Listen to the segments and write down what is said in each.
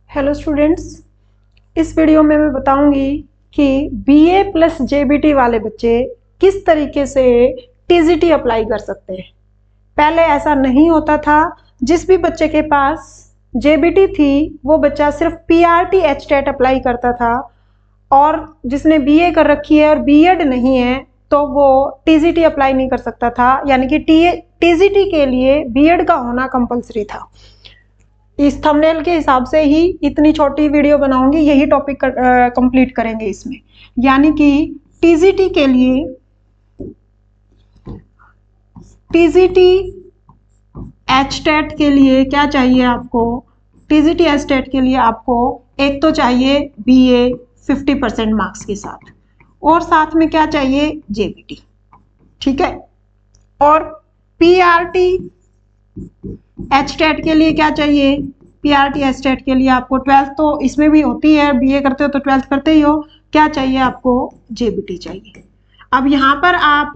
Hello students, इस video में मैं बताऊंगी कि बीए प्लस जेबीटी वाले बच्चे किस तरीके से टीजीटी अप्लाई कर सकते हैं। पहले ऐसा नहीं होता था। जिस भी बच्चे के पास जेबीटी थी वो बच्चा सिर्फ पीआरटी एचटेट अप्लाई करता था, और जिसने बीए कर रखी है और बीएड नहीं है तो वो टीजीटी अप्लाई नहीं कर सकता था। यानी कि टीजीटी के लिए बीएड का होना कंपलसरी था। इस थंबनेल के हिसाब से ही इतनी छोटी वीडियो बनाऊंगी, यही टॉपिक कंप्लीट करेंगे इसमें। यानी कि टीजीटी के लिए, टीजीटी एचटेट के लिए क्या चाहिए आपको? टीजीटी एचटेट के लिए आपको एक तो चाहिए बीए 50% मार्क्स के साथ, और साथ में क्या चाहिए? जेबीटी। ठीक है। और पीआरटी एचटेट के लिए क्या चाहिए? पीआरटी एचटेट के लिए आपको 12th तो इसमें भी होती है, बीए करते हो तो 12th करते ही हो। क्या चाहिए आपको? जेबीटी चाहिए। अब यहाँ पर आप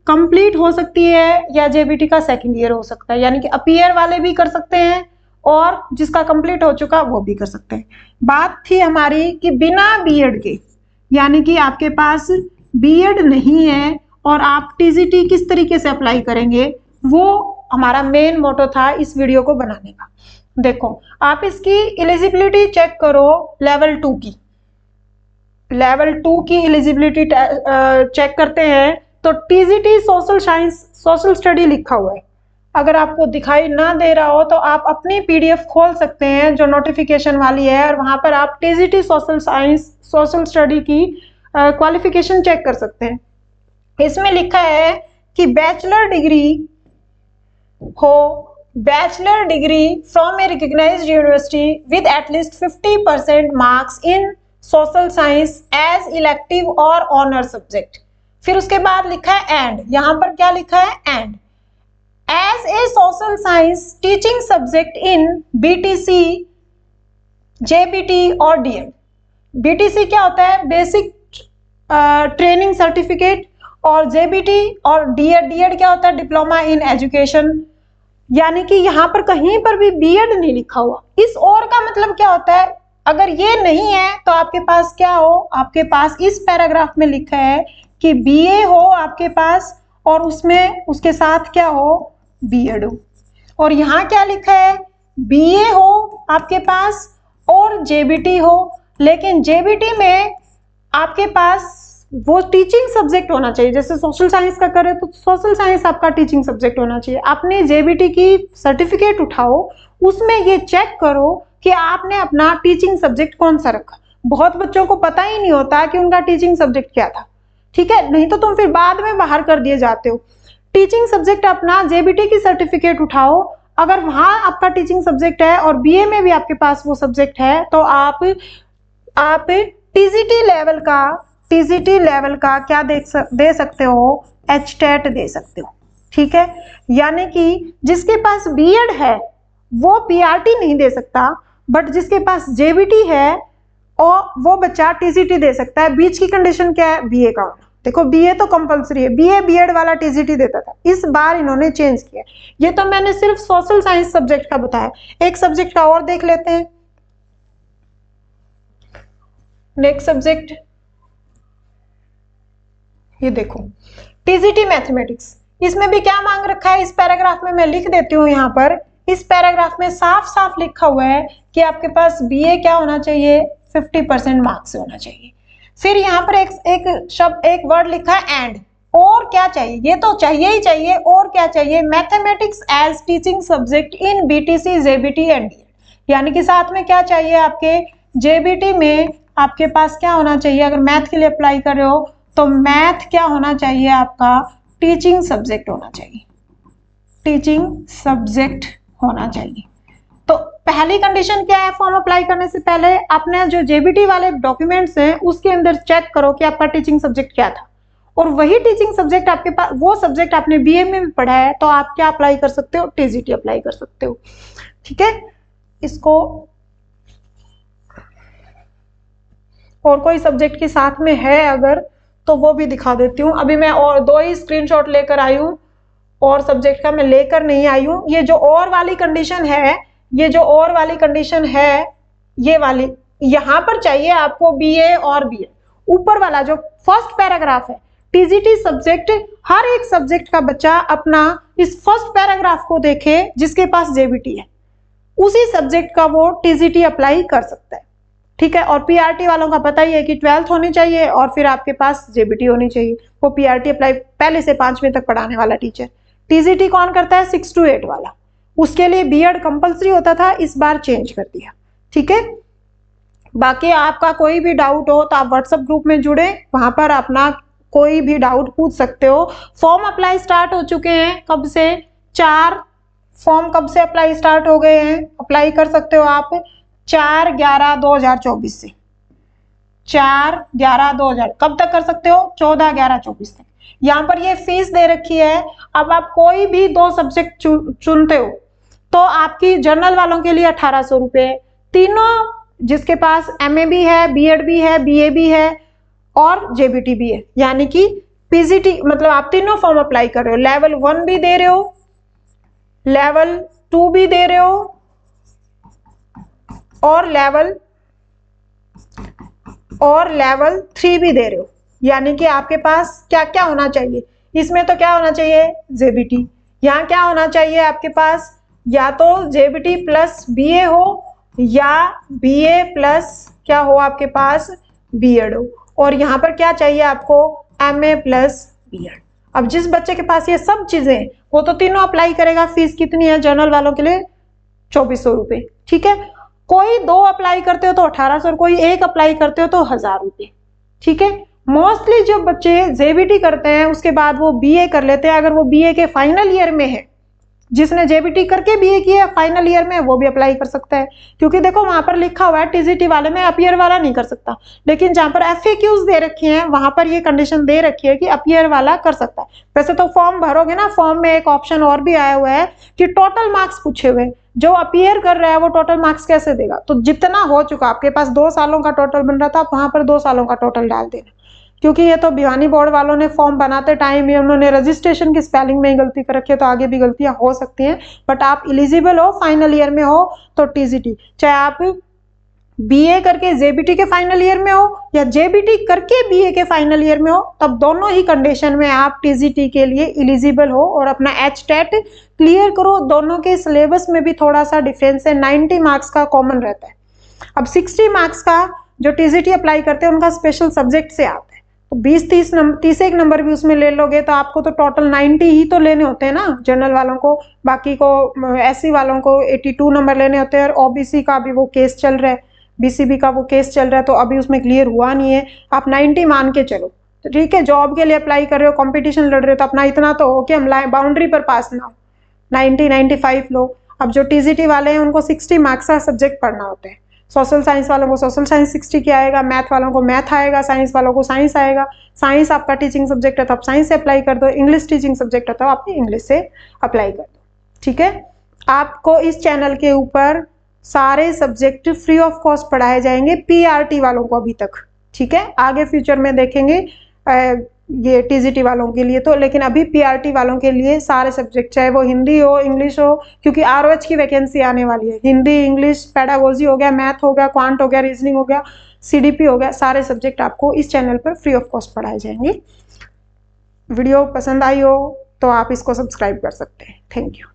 कंप्लीट हो सकती है या जेबीटी का सेकंड ईयर हो सकता है, यानी कि अपीयर वाले भी कर सकते हैं और जिसका कंप्लीट हो चुका वो भी कर सकते हैं। बात थी हमारी कि बिना बीएड के, यानी कि आपके पास बीएड नहीं है और आप टीजीटी किस तरीके से अप्लाई करेंगे, वो हमारा मेन मोटो था इस वीडियो को बनाने का। देखो, आप इसकी एलिजिबिलिटी चेक करो लेवल 2 की। लेवल 2 की एलिजिबिलिटी चेक करते हैं तो TGT social science social study लिखा हुआ है। अगर आपको दिखाई ना दे रहा हो तो आप अपनी पीडीएफ खोल सकते हैं जो नोटिफिकेशन वाली है, और वहां पर आप TGT social science social study की क्वालिफिकेशन चेक कर सकते हैं। इसमें लिखा है कि बैचलर डिग्री हो, bachelor degree from a recognised university with at least 50% marks in social science as elective और ऑनर सब्जेक्ट। फिर उसके बाद लिखा है एंड, यहां पर क्या लिखा है? And as a social science teaching subject in BTC, JBT और डीएड। बीटीसी क्या होता है? Basic training certificate. और जेबीटी और डीएड क्या होता है? Diploma in education. यानी कि यहाँ पर कहीं पर भी बीएड नहीं लिखा हुआ। इस और का मतलब क्या होता है? अगर ये नहीं है तो आपके पास क्या हो? आपके पास इस पैराग्राफ में लिखा है कि बीए हो आपके पास और उसमें उसके साथ क्या हो? बीएड हो। और यहाँ क्या लिखा है? बीए हो आपके पास और जेबीटी हो, लेकिन जेबीटी में आपके पास वो टीचिंग सब्जेक्ट होना चाहिए। जैसे सोशल साइंस का करे तो सोशल साइंस आपका टीचिंग सब्जेक्ट होना चाहिए। आपने जेबीटी की सर्टिफिकेट उठाओ, उसमें ये चेक करो कि आपने अपना टीचिंग सब्जेक्ट कौन सा रखा। बहुत बच्चों को पता ही नहीं होता कि उनका टीचिंग सब्जेक्ट क्या था। ठीक है, नहीं तो तुम फिर बाद में बाहर कर दिए जाते हो। टीचिंग सब्जेक्ट अपना जेबीटी की सर्टिफिकेट उठाओ, अगर वहां आपका टीचिंग सब्जेक्ट है और बीए में भी आपके पास वो सब्जेक्ट है तो आप टीजीटी लेवल का क्या दे सकते हो? एचटेट दे सकते हो। ठीक है, यानी कि जिसके पास बीएड है वो पीआरटी नहीं दे सकता, बट जिसके पास जेबीटी है और वो बच्चा टीजीटी दे सकता है। बीच की कंडीशन क्या है? बीए का होना। देखो, बीए तो कंपलसरी है, बीए बीएड वाला टीजीटी देता था, इस बार इन्होंने चेंज किया। ये तो मैंने सिर्फ सोशल साइंस सब्जेक्ट का बताया, एक सब्जेक्ट का और देख लेते हैं। नेक्स्ट सब्जेक्ट ये देखो, टीजीटी मैथमेटिक्स। इसमें भी क्या मांग रखा है? इस पैराग्राफ में मैं लिख देती हूँ। यहाँ पर इस पैराग्राफ में साफ साफ लिखा हुआ है कि आपके पास बीए क्या होना चाहिए? 50% मार्क्स होना चाहिए। फिर यहाँ पर एक वर्ड लिखा है एंड। और क्या चाहिए? ये तो चाहिए ही चाहिए, और क्या चाहिए? Mathematics as teaching subject in BTC, JBT and DEd. यानी कि साथ में क्या चाहिए? आपके जेबीटी में आपके पास क्या होना चाहिए? अगर मैथ के लिए अप्लाई कर रहे हो तो मैथ क्या होना चाहिए? आपका टीचिंग सब्जेक्ट होना चाहिए। टीचिंग सब्जेक्ट होना चाहिए। तो पहली कंडीशन क्या है? फॉर्म अप्लाई करने से पहले अपने जो जेबीटी वाले डॉक्यूमेंट्स हैं उसके अंदर चेक करो कि आपका टीचिंग सब्जेक्ट क्या था, और वही टीचिंग सब्जेक्ट आपके पास, वो सब्जेक्ट आपने बीए में भी पढ़ा है तो आप क्या अप्लाई कर सकते हो? टीजीटी अप्लाई कर सकते हो। ठीक है, इसको और कोई सब्जेक्ट के साथ में है अगर तो वो भी दिखा देती हूँ। अभी मैं और 2 ही स्क्रीनशॉट लेकर आई हूँ, और सब्जेक्ट का मैं लेकर नहीं आई हूँ। ये जो और वाली कंडीशन है, ये वाली यहाँ पर चाहिए आपको बीए और बीए। ऊपर वाला जो फर्स्ट पैराग्राफ है, टीजीटी सब्जेक्ट, हर एक सब्जेक्ट का बच्चा अपना इस फर्स्ट पैराग्राफ को देखे जिसके पास जेबीटी है, उसी सब्जेक्ट का वो टीजीटी अप्लाई कर सकता है, ठीक है। और पीआरटी वालों का पता ही है कि 12th होनी चाहिए और फिर आपके पास जेबीटी होनी चाहिए। वो पीआरटी अप्लाई पहले से 5वीं तक पढ़ाने वाला टीचर। टीजीटी कौन करता है? 6 to 8 वाला। उसके लिए बीएड कंपलसरी होता था, इस बार चेंज कर दिया, ठीक है। बाकी आपका कोई भी डाउट हो तो आप व्हाट्सएप ग्रुप में जुड़े, वहां पर अपना कोई भी डाउट पूछ सकते हो। फॉर्म अप्लाई स्टार्ट हो चुके हैं, कब से? 4 फॉर्म कब से अप्लाई स्टार्ट हो गए हैं? अप्लाई कर सकते हो आप 4/11/2024 से। 4/11/2000 कब तक कर सकते हो? 14/11/24 तक। यहाँ पर ये फीस दे रखी है। अब आप कोई भी 2 सब्जेक्ट चुनते हो तो आपकी जनरल वालों के लिए 1800 रुपये, तीनों जिसके पास एमए भी है, बीएड भी है, बीए भी है और जेबीटी भी है, यानी कि पीजीटी, मतलब आप तीनों फॉर्म अप्लाई कर रहे हो। लेवल 1 भी दे रहे हो, लेवल 2 भी दे रहे हो और लेवल 3 भी दे रहे हो। यानी कि आपके पास क्या क्या होना चाहिए इसमें? तो क्या होना चाहिए? जेबीटी। यहाँ क्या होना चाहिए आपके पास? या तो जेबीटी प्लस बीए हो या बीए प्लस क्या हो आपके पास? बीएड हो। और यहाँ पर क्या चाहिए आपको? MA plus BEd. अब जिस बच्चे के पास ये सब चीजें, वो तो तीनों अप्लाई करेगा। फीस कितनी है जनरल वालों के लिए? 2400 रुपये, ठीक है। कोई 2 अप्लाई करते हो तो 1800, कोई 1 अप्लाई करते हो तो 1000 रुपये, ठीक है। मोस्टली जो बच्चे जेबीटी करते हैं उसके बाद वो बीए कर लेते हैं, अगर वो बीए के फाइनल ईयर में है, जिसने जेबीटी करके बीए किया फाइनल ईयर में, वो भी अप्लाई कर सकता है। क्योंकि देखो वहां पर लिखा हुआ है टीजीटी वाले में अपीयर वाला नहीं कर सकता, लेकिन जहां पर एफएक्यूज दे रखी हैं वहां पर ये कंडीशन दे रखी है कि अपीयर वाला कर सकता है। वैसे तो फॉर्म भरोगे ना, फॉर्म में एक ऑप्शन और भी आया हुआ है कि टोटल मार्क्स पूछे हुए, जो अपीयर कर रहा है वो टोटल मार्क्स कैसे देगा? तो जितना हो चुका, आपके पास 2 सालों का टोटल बन रहा था, आप वहां पर 2 सालों का टोटल डाल देना। क्योंकि ये तो भिवानी बोर्ड वालों ने फॉर्म बनाते टाइम ही उन्होंने रजिस्ट्रेशन की स्पेलिंग में ही गलती कर रखी है, तो आगे भी गलतियां हो सकती हैं। बट आप इलिजिबल हो, फाइनल ईयर में हो तो टीजीटी, चाहे आप बीए करके जेबीटी के फाइनल ईयर में हो या जेबीटी करके बीए के फाइनल ईयर में हो, तब दोनों ही कंडीशन में आप टीजीटी के लिए इलिजिबल हो और अपना एचटेट क्लियर करो। दोनों के सिलेबस में भी थोड़ा सा डिफरेंस है, 90 मार्क्स का कॉमन रहता है। अब 60 मार्क्स का जो टीजीटी अप्लाई करते हैं उनका स्पेशल सब्जेक्ट से आता है, तो 20-30 नंबर भी उसमें ले लोगे तो आपको तो टोटल 90 ही तो लेने होते हैं ना जनरल वालों को। बाकी को एससी वालों को 82 नंबर लेने होते हैं। और ओबीसी का भी वो केस चल रहा है, बीसीबी का वो केस चल रहा है, तो अभी उसमें क्लियर हुआ नहीं है। आप 90 मान के चलो, तो ठीक है। जॉब के लिए अप्लाई कर रहे हो, कंपटीशन लड़ रहे हो, तो अपना इतना तो हो कि हम बाउंड्री पर पास ना हो, 90-95 लो। अब जो टीजीटी वाले हैं उनको 60 मार्क्स का सब्जेक्ट पढ़ना होता है। सोशल साइंस वालों को सोशल साइंस 60 की आएगा, मैथ वालों को मैथ आएगा, साइंस वालों को साइंस आएगा। साइंस आपका टीचिंग सब्जेक्ट है तो आप साइंस से अप्लाई कर दो, इंग्लिश टीचिंग सब्जेक्ट है तो आप इंग्लिश से अप्लाई कर दो, ठीक है। आपको इस चैनल के ऊपर सारे सब्जेक्ट फ्री ऑफ कॉस्ट पढ़ाए जाएंगे, पीआरटी वालों को अभी तक, ठीक है। आगे फ्यूचर में देखेंगे ये टीजीटी वालों के लिए तो, लेकिन अभी पीआरटी वालों के लिए सारे सब्जेक्ट, चाहे वो हिंदी हो, इंग्लिश हो, क्योंकि आरओएच की वैकेंसी आने वाली है। हिंदी, इंग्लिश, पेडागोजी हो गया, मैथ हो गया, क्वांट हो गया, रीजनिंग हो गया, सीडीपी हो गया, सारे सब्जेक्ट आपको इस चैनल पर फ्री ऑफ कॉस्ट पढ़ाए जाएंगे। वीडियो पसंद आई हो तो आप इसको सब्सक्राइब कर सकते हैं। Thank you.